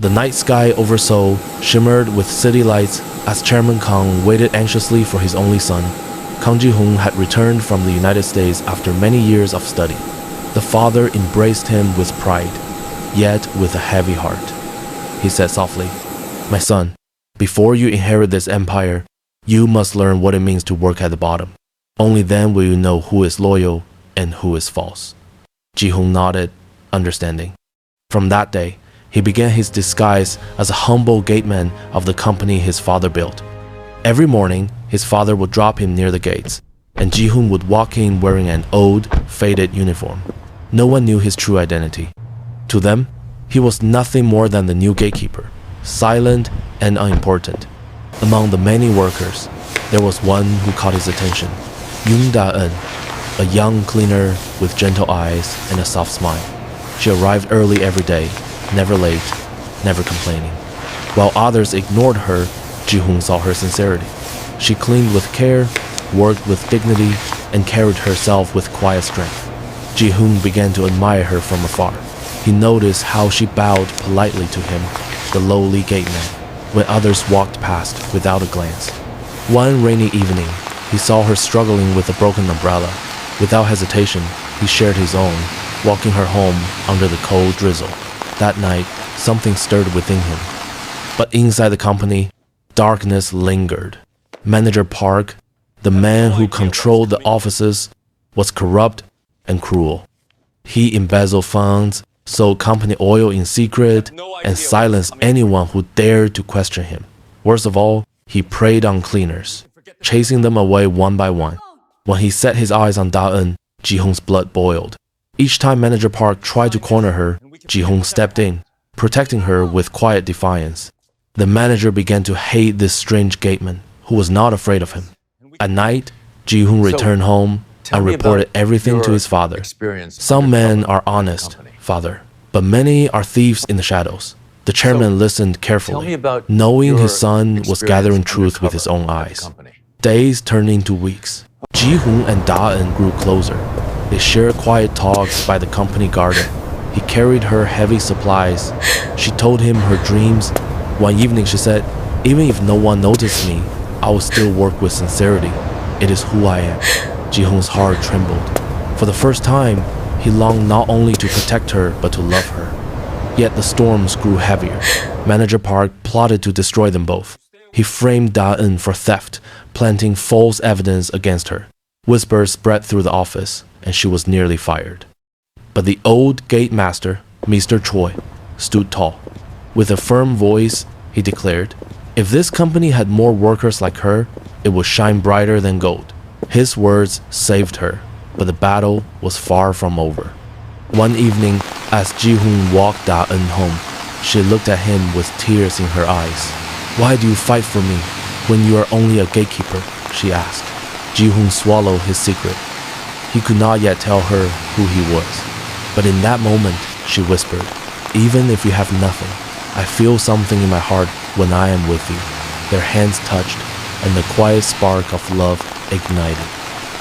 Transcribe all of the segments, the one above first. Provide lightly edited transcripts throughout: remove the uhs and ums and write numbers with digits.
The night sky over Seoul shimmered with city lights as Chairman Kang waited anxiously for his only son. Kang Ji-hoon had returned from the United States after many years of study. The father embraced him with pride, yet with a heavy heart. He said softly, "My son, before you inherit this empire, you must learn what it means to work at the bottom. Only then will you know who is loyal and who is false." Ji-hoon nodded, understanding. From that day, he began his disguise as a humble gateman of the company his father built. Every morning, his father would drop him near the gates, and Ji-hoon would walk in wearing an old, faded uniform. No one knew his true identity. To them, he was nothing more than the new gatekeeper, silent and unimportant. Among the many workers, there was one who caught his attention, Yoon Da-eun, a young cleaner with gentle eyes and a soft smile. She arrived early every day, never late, never complaining. While others ignored her, Ji-hoon saw her sincerity. She cleaned with care, worked with dignity, and carried herself with quiet strength. Ji-hoon began to admire her from afar. He noticed how she bowed politely to him, the lowly gateman, when others walked past without a glance. One rainy evening, he saw her struggling with a broken umbrella. Without hesitation, he shared his own, walking her home under the cold drizzle. That night, something stirred within him. But inside the company, darkness lingered. Manager Park, the man who controlled the offices, was corrupt and cruel. He embezzled funds, sold company oil in secret, and silenced anyone who dared to question him. Worst of all, he preyed on cleaners, chasing them away one by one. When he set his eyes on Da-eun, Ji-hoon's blood boiled. Each time Manager Park tried to corner her, Ji-hoon stepped in, protecting her with quiet defiance. The manager began to hate this strange gateman, who was not afraid of him. At night, Ji-hoon returned home and reported everything to his father. "Some men are honest, father, but many are thieves in the shadows." The chairman listened carefully, knowing his son was gathering truth with his own eyes. Days turned into weeks. Ji-hoon and Da-eun grew closer. They shared quiet talks by the company garden. He carried her heavy supplies. She told him her dreams. One evening she said, "Even if no one noticed me, I will still work with sincerity. It is who I am." Ji-hoon's heart trembled. For the first time, he longed not only to protect her, but to love her. Yet the storms grew heavier. Manager Park plotted to destroy them both. He framed Da-eun for theft, planting false evidence against her. Whispers spread through the office, and she was nearly fired. But the old gate master, Mr. Choi, stood tall. With a firm voice, he declared, "If this company had more workers like her, it would shine brighter than gold." His words saved her, but the battle was far from over. One evening, as Ji-hoon walked Da-eun home, she looked at him with tears in her eyes. "Why do you fight for me when you are only a gatekeeper?" she asked. Ji-hoon swallowed his secret. He could not yet tell her who he was. But in that moment, she whispered, "Even if you have nothing, I feel something in my heart when I am with you." Their hands touched, and the quiet spark of love ignited.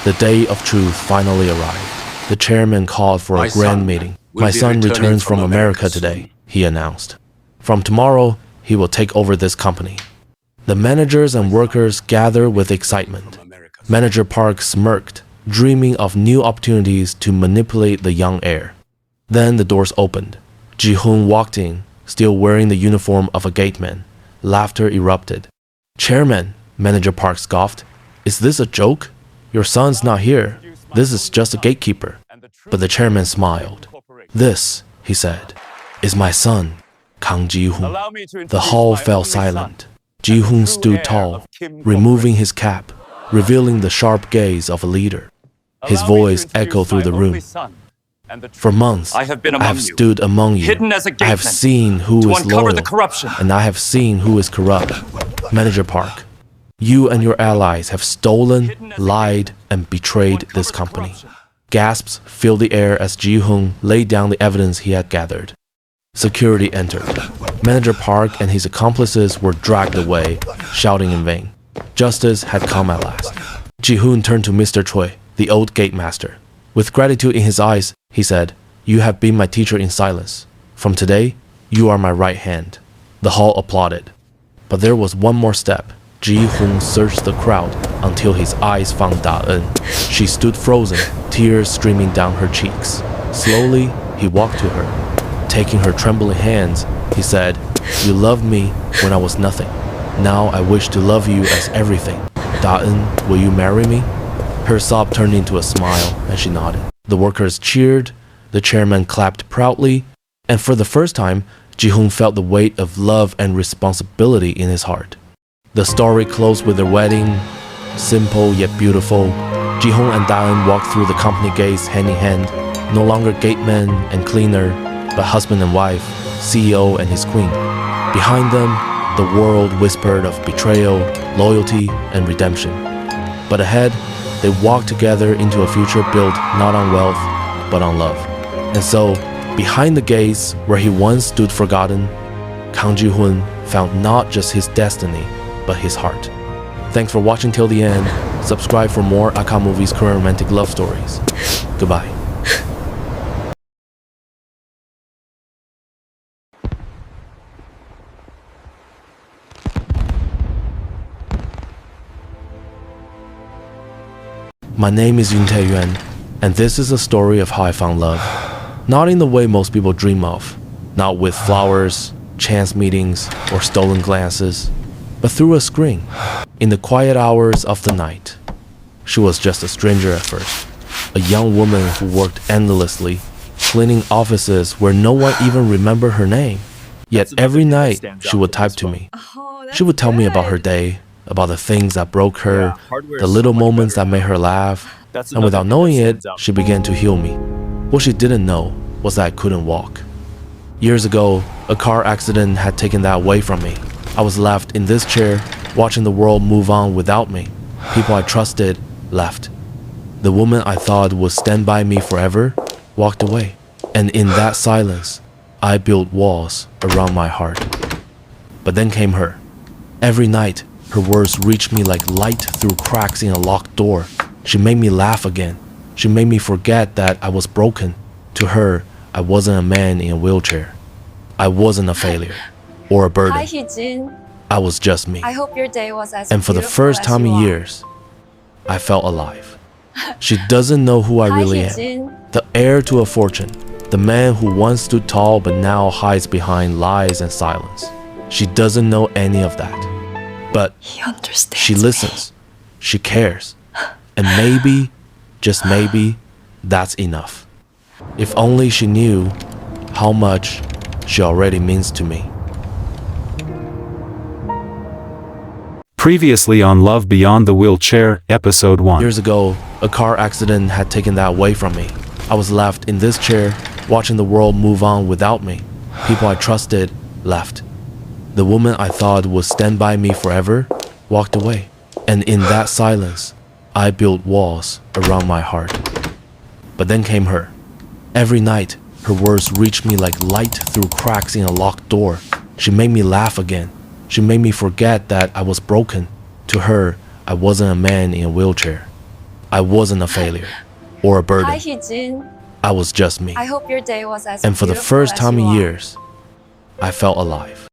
The day of truth finally arrived. The chairman called for a grand meeting. "My son returns from America today," he announced. "From tomorrow, he will take over this company." The managers and workers gathered with excitement. Manager Park smirked, dreaming of new opportunities to manipulate the young heir. Then the doors opened. Ji-hoon walked in, still wearing the uniform of a gateman. Laughter erupted. "Chairman," Manager Park scoffed, "is this a joke? Your son's not here. This is just a gatekeeper." But the chairman smiled. "This," he said, "is my son, Kang Ji-hoon." The hall fell silent. Ji-hoon stood tall, removing his cap, revealing the sharp gaze of a leader. His voice echoed through the room. "For months, I have stood among you. I have seen who is loyal, and I have seen who is corrupt. Manager Park, you and your allies have stolen, lied, and betrayed this company." Gasps filled the air as Ji-hoon laid down the evidence he had gathered. Security entered. Manager Park and his accomplices were dragged away, shouting in vain. Justice had come at last. Ji-hoon turned to Mr. Choi, the old gate master. With gratitude in his eyes, he said, "You have been my teacher in silence. From today, you are my right hand." The hall applauded. But there was one more step. Ji-hoon searched the crowd until his eyes found Da-eun. She stood frozen, tears streaming down her cheeks. Slowly, he walked to her. Taking her trembling hands, he said, "You loved me when I was nothing. Now I wish to love you as everything. Da-eun, will you marry me?" Her sob turned into a smile, and she nodded. The workers cheered, the chairman clapped proudly, and for the first time, Ji-hoon felt the weight of love and responsibility in his heart. The story closed with their wedding, simple yet beautiful. Ji-hoon and Da-eun walked through the company gates hand in hand, no longer gateman and cleaner, but husband and wife, CEO and his queen. Behind them, the world whispered of betrayal, loyalty, and redemption. But ahead, they walked together into a future built not on wealth, but on love. And so, behind the gates where he once stood forgotten, Kang Ji-hoon found not just his destiny, but his heart. Thanks for watching till the end. Subscribe for more Aka Movies Korean romantic love stories. Goodbye. My name is Yoon Da-eun, and this is a story of how I found love. Not in the way most people dream of, not with flowers, chance meetings, or stolen glances, but through a screen, in the quiet hours of the night. She was just a stranger at first, a young woman who worked endlessly, cleaning offices where no one even remembered her name. Yet every night, she would type to me. She would tell me about her day, about the things that broke her, the little moments that made her laugh, and without knowing it, she began to heal me. What she didn't know was that I couldn't walk. Years ago, a car accident had taken that away from me. I was left in this chair, watching the world move on without me. People I trusted left. The woman I thought would stand by me forever walked away. And in that silence, I built walls around my heart. But then came her. Every night, her words reached me like light through cracks in a locked door. She made me laugh again. She made me forget that I was broken. To her, I wasn't a man in a wheelchair. I wasn't a failure or a burden. Hi, Hee-jin. I was just me. I hope your day was as And for the beautiful first as time you in are. years, I felt alive. She doesn't know who I Hi, really am. Hee-jin. The heir to a fortune. The man who once stood tall but now hides behind lies and silence. She doesn't know any of that. But He understands she listens. She cares. And maybe, just maybe, that's enough. If only she knew how much she already means to me. Previously on Love Beyond the Wheelchair, Episode 1. Years ago, a car accident had taken that away from me. I was left in this chair, watching the world move on without me. People I trusted left. The woman I thought would stand by me forever walked away. And in that silence, I built walls around my heart. But then came her. Every night, her words reached me like light through cracks in a locked door. She made me laugh again. She made me forget that I was broken. To her, I wasn't a man in a wheelchair. I wasn't a failure or a burden. Hi, Hee-jin. I was just me. I hope your day was as And for the beautiful first as time you in are. years, I felt alive.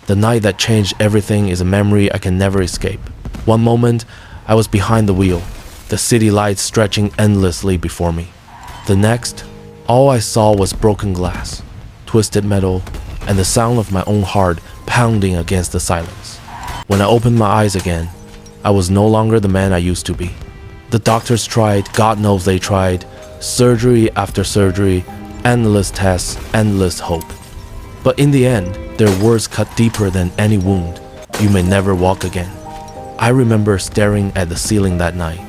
The night that changed everything is a memory I can never escape. One moment, I was behind the wheel, the city lights stretching endlessly before me. The next, all I saw was broken glass, twisted metal, and the sound of my own heart pounding against the silence. When I opened my eyes again, I was no longer the man I used to be. The doctors tried, God knows they tried, surgery after surgery, endless tests, endless hope. But in the end, their words cut deeper than any wound. You may never walk again. I remember staring at the ceiling that night,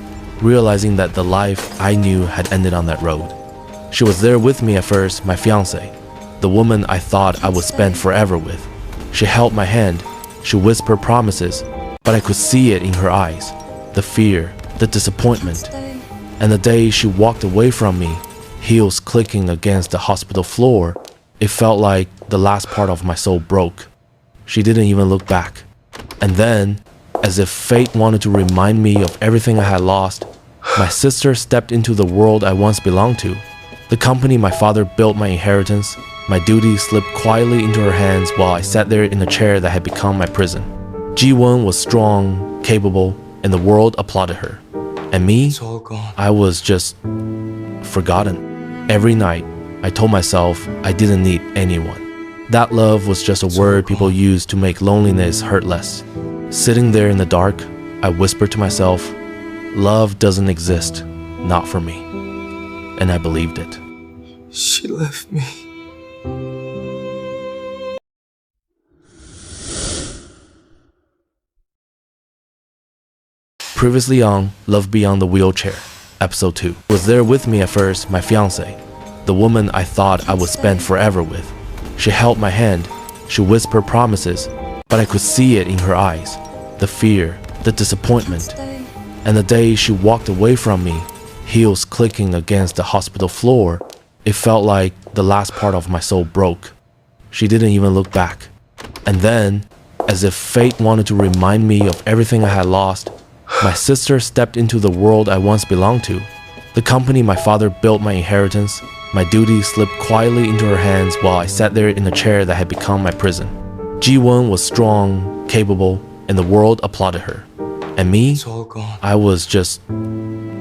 realizing that the life I knew had ended on that road. She was there with me at first, my fiancée, the woman I thought I would spend forever with. She held my hand, she whispered promises, but I could see it in her eyes, the fear, the disappointment. Stay. And the day she walked away from me, heels clicking against the hospital floor, it felt like the last part of my soul broke. She didn't even look back. And then, as if fate wanted to remind me of everything I had lost, my sister stepped into the world I once belonged to. The company my father built my inheritance, my duty slipped quietly into her hands while I sat there in a chair that had become my prison. Ji-hoon was strong, capable, and the world applauded her. And me, It's all gone. I was just forgotten. Every night, I told myself I didn't need anyone. That love was just a word people use to make loneliness hurt less. Sitting there in the dark, I whispered to myself, love doesn't exist, not for me. And I believed it. She left me. Previously on Love Beyond the Wheelchair, Episode 2. Was there with me at first my fiancée, the woman I thought I would spend forever with. She held my hand, she whispered promises, but I could see it in her eyes. The fear, the disappointment. And the day she walked away from me, heels clicking against the hospital floor, it felt like the last part of my soul broke. She didn't even look back. And then, as if fate wanted to remind me of everything I had lost, my sister stepped into the world I once belonged to. The company my father built my inheritance, my duty slipped quietly into her hands while I sat there in a chair that had become my prison. Ji-hoon was strong, capable, and the world applauded her. And me, It's all gone. I was just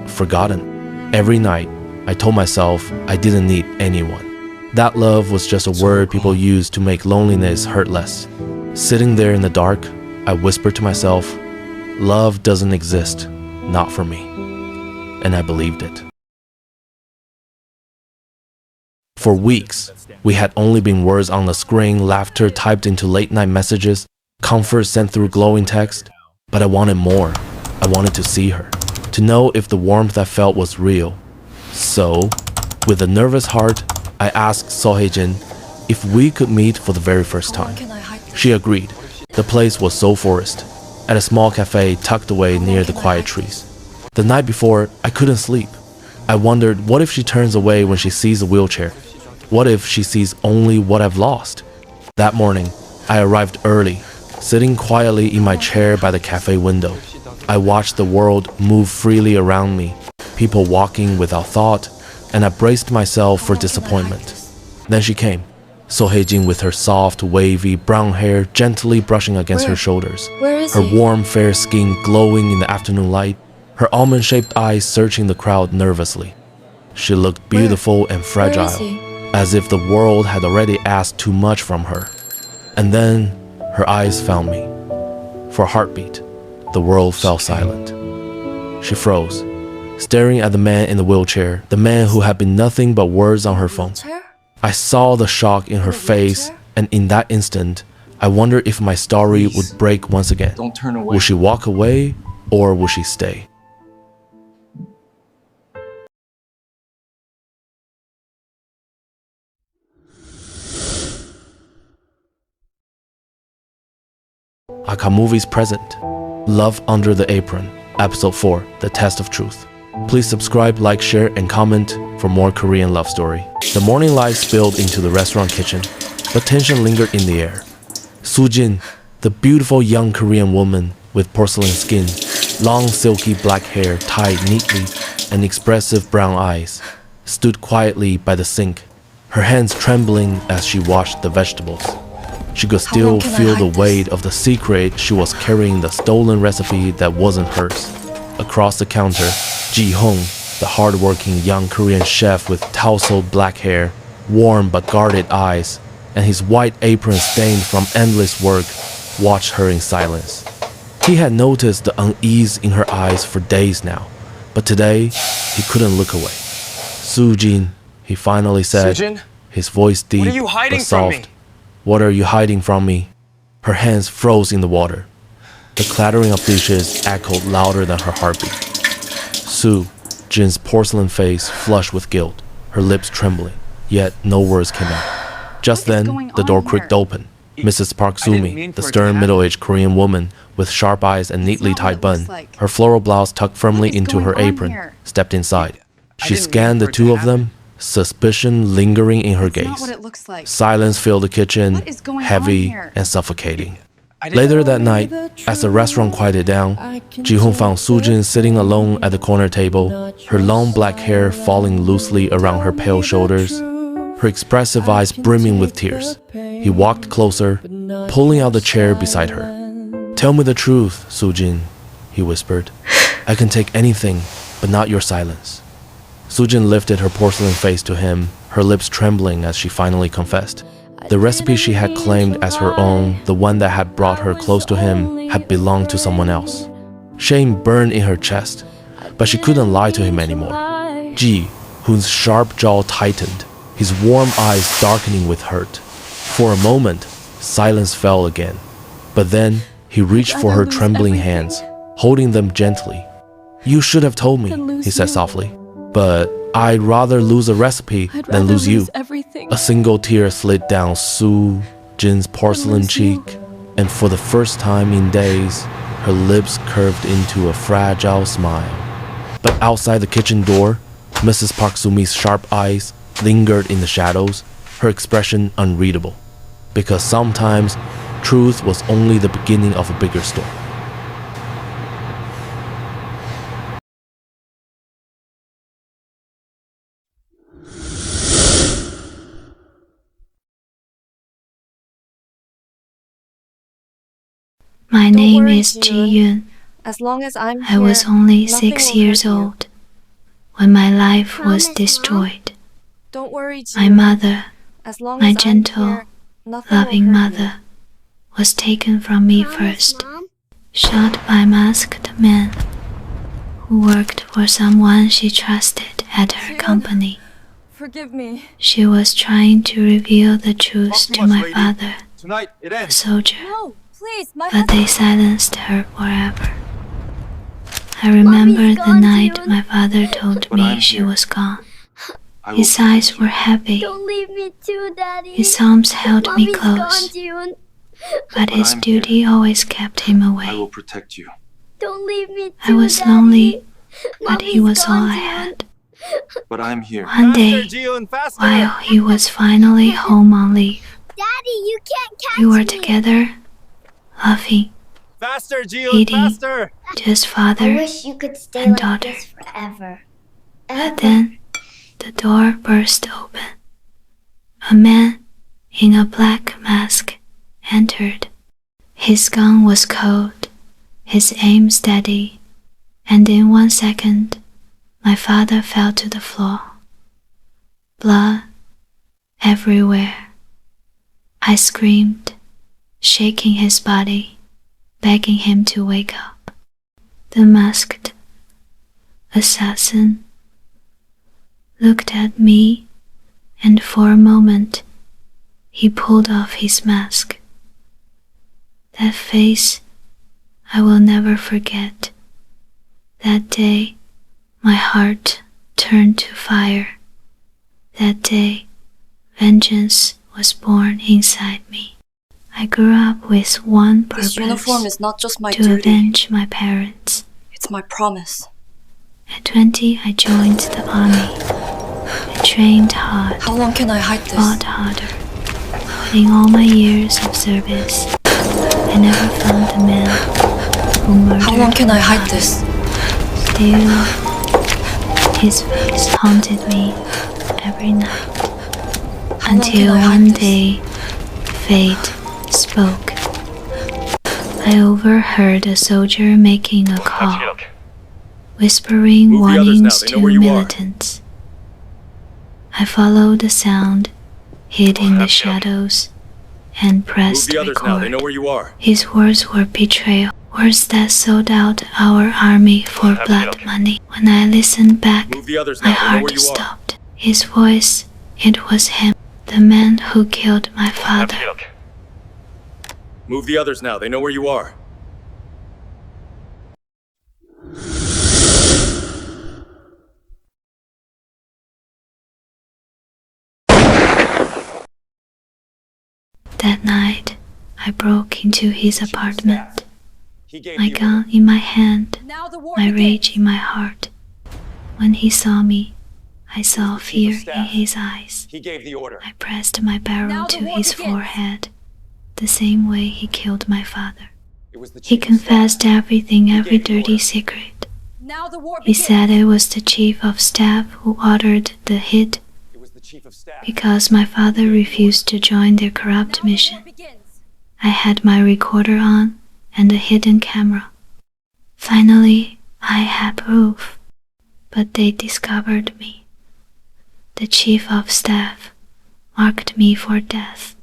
forgotten. Every night, I told myself I didn't need anyone. That love was just a word people use to make loneliness hurt less. Sitting there in the dark, I whispered to myself, love doesn't exist, not for me. And I believed it. For weeks, we had only been words on the screen, laughter typed into late-night messages, comfort sent through glowing text. But I wanted more. I wanted to see her, to know if the warmth I felt was real. So, with a nervous heart, I asked Seo Hae-jin if we could meet for the very first time. She agreed. The place was Seoul Forest, at a small cafe tucked away near the quiet trees. The night before, I couldn't sleep. I wondered, what if she turns away when she sees a wheelchair? What if she sees only what I've lost? That morning, I arrived early, sitting quietly in my chair by the cafe window. I watched the world move freely around me, people walking without thought, and I braced myself for disappointment. Then she came, Seo Hae-jin with her soft, wavy brown hair gently brushing against her shoulders, Where is her he? warm, fair skin glowing in the afternoon light, her almond-shaped eyes searching the crowd nervously. She looked beautiful and fragile, he? as if the world had already asked too much from her. And then her eyes found me. For a heartbeat, the world fell silent. She froze, staring at the man in the wheelchair, the man who had been nothing but words on her phone. Chair? I saw the shock in her face, and in that instant, I wondered if my story would break once again. Don't turn away. Would she walk away, or would she stay? Aka Movies present Love Under the Apron, Episode 4, The Test of Truth. Please subscribe, like, share, and comment for more Korean love story. The morning light spilled into the restaurant kitchen, but tension lingered in the air. Soo-jin, the beautiful young Korean woman with porcelain skin, long silky black hair tied neatly, and expressive brown eyes, stood quietly by the sink, her hands trembling as she washed the vegetables. She could still long can I feel hide the this? weight of the secret she was carrying, the stolen recipe that wasn't hers. Across the counter, Ji-hoon, the hard-working young Korean chef with tousled black hair, warm but guarded eyes, and his white apron stained from endless work, watched her in silence. He had noticed the unease in her eyes for days now, but today, he couldn't look away. Soo-jin, he finally said, Soo-jin? his voice deep What are you hiding but from soft. me? What are you hiding from me? Her hands froze in the water. The clattering of dishes echoed louder than her heartbeat. Soo, Jin's porcelain face flushed with guilt, her lips trembling, yet no words came out. Just then, the door creaked open. Mrs. Park Soo-mi, the stern middle-aged Korean woman with sharp eyes and neatly tied bun, her floral blouse tucked firmly into her apron, stepped inside. She scanned the two of them, suspicion lingering in her gaze. Silence filled the kitchen, heavy and suffocating. Later that night, as the restaurant quieted down, Ji-hoon found Soo-jin sitting alone at the corner table, her long black hair falling loosely around her pale shoulders, her expressive eyes brimming with tears. He walked closer, pulling out the chair beside her. "Tell me the truth, Soo-jin," he whispered. "I can take anything, but not your silence." Soo-jin lifted her porcelain face to him, her lips trembling as she finally confessed. The recipe she had claimed as her own, the one that had brought her close to him, had belonged to someone else. Shame burned in her chest, but she couldn't lie to him anymore. Ji-hoon's sharp jaw tightened, his warm eyes darkening with hurt. For a moment, silence fell again. But then, he reached for her trembling hands, holding them gently. "You should have told me," he said softly. "But I'd rather lose a recipe than lose you." A single tear slid down Soo-jin's porcelain cheek, and for the first time in days, her lips curved into a fragile smile. But outside the kitchen door, Mrs. Park Soo-mi's sharp eyes lingered in the shadows, her expression unreadable. Because sometimes, truth was only the beginning of a bigger storm. My name is Ji-hoon. As long as I'm here, I was only nothing 6 will years hurt you. old when my life was Promise, Mom? destroyed. Don't worry, My Ji-hoon. mother, As long my as I'm gentle, here, nothing will loving hurt you. mother, was taken from me first, shot by a masked man who worked for someone she trusted at her Ji-hoon. company. Forgive me. She was trying to reveal the truth to my father, Tonight, it a ends. soldier, No, please, my but husband. they silenced her forever. I remember the gone, night Ji-hoon. my father told But me I'm she here. was gone. I will His eyes were heavy. Don't leave me too, Daddy. His arms held me Mommy's close, gone, Ji-hoon. but his I'm duty always kept him I away. will protect you. Don't leave me too, I was Daddy. lonely, but he Mommy's was all gone, I Ji-hoon. had. But I'm here. One day, while he was finally home on leave, Daddy, you can't catch we were me. together, laughing, Faster, eating, just I father. wish you could stay and like daughter. this forever. But then, the door burst open. A man in a black mask entered. His gun was cold, his aim steady, and in 1 second, my father fell to the floor. Blood everywhere. I screamed, shaking his body, begging him to wake up. The masked assassin looked at me, and for a moment, he pulled off his mask. That face I will never forget. That day, my heart turned to fire. That day, vengeance was born inside me. I grew up with one purpose: This uniform is not just my to duty. avenge my parents. It's my promise. At 20, I joined the army. I trained hard, How long can I hide this? fought harder. But in all my years of service, I never found the man who murdered How long can I my hide father. this? Still, his face haunted me every night. How long Until can I hide one this? day, fate spoke. I overheard a soldier making a call, whispering Move the others now, warnings they to know where you are. militants. I followed the sound, hid in the shadows, and pressed record. where you are. His words were betrayal, words that sold out our army for blood money. When I listened back, Move the others my heart stopped. His voice, it was him, the man who killed my father. Move the others now, they know where you are. That night, I broke into his apartment, He gave my the gun in my hand, Now the war my begins. rage in my heart. When he saw me, I saw fear in his eyes. He gave the order. I pressed my barrel Now the to war his begins. forehead. the same way he killed my father. It was the He chief of confessed staff. everything, every gave the dirty order. secret. Now the war He begins. said it was the chief of staff who ordered the hit It was the chief of staff. because my father refused to join their corrupt Now the war mission. begins. I had my recorder on and a hidden camera. Finally, I had proof, but they discovered me. The chief of staff marked me for death.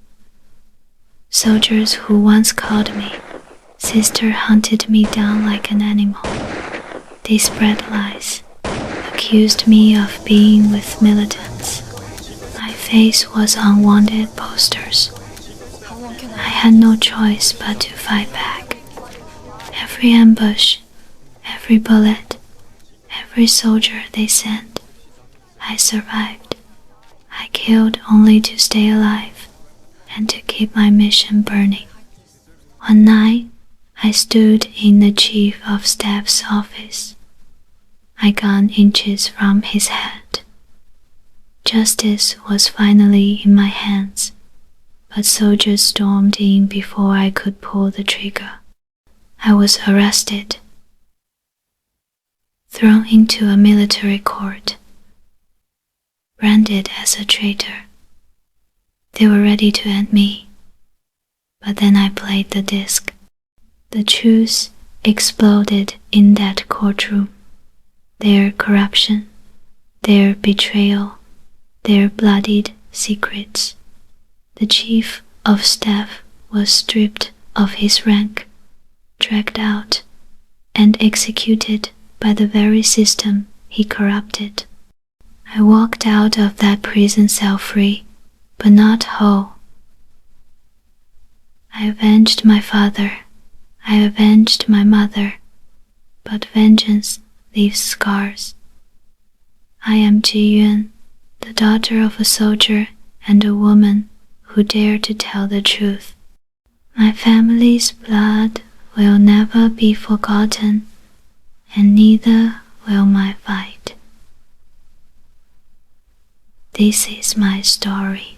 Soldiers who once called me sister hunted me down like an animal. They spread lies, accused me of being with militants. My face was on wanted posters. How long can I had no choice but to fight back. Every ambush, every bullet, every soldier they sent, I survived. I killed only to stay alive and to keep my mission burning. One night, I stood in the chief of staff's office. I gun inches from his head. Justice was finally in my hands, but soldiers stormed in before I could pull the trigger. I was arrested, thrown into a military court, branded as a traitor. They were ready to end me, but then I played the disc. The truth exploded in that courtroom. Their corruption, their betrayal, their bloodied secrets. The chief of staff was stripped of his rank, dragged out, and executed by the very system he corrupted. I walked out of that prison cell free, but not whole. I avenged my father. I avenged my mother, but vengeance leaves scars. I am Ji-hoon, the daughter of a soldier and a woman who dared to tell the truth. My family's blood will never be forgotten, and neither will my fight. This is my story.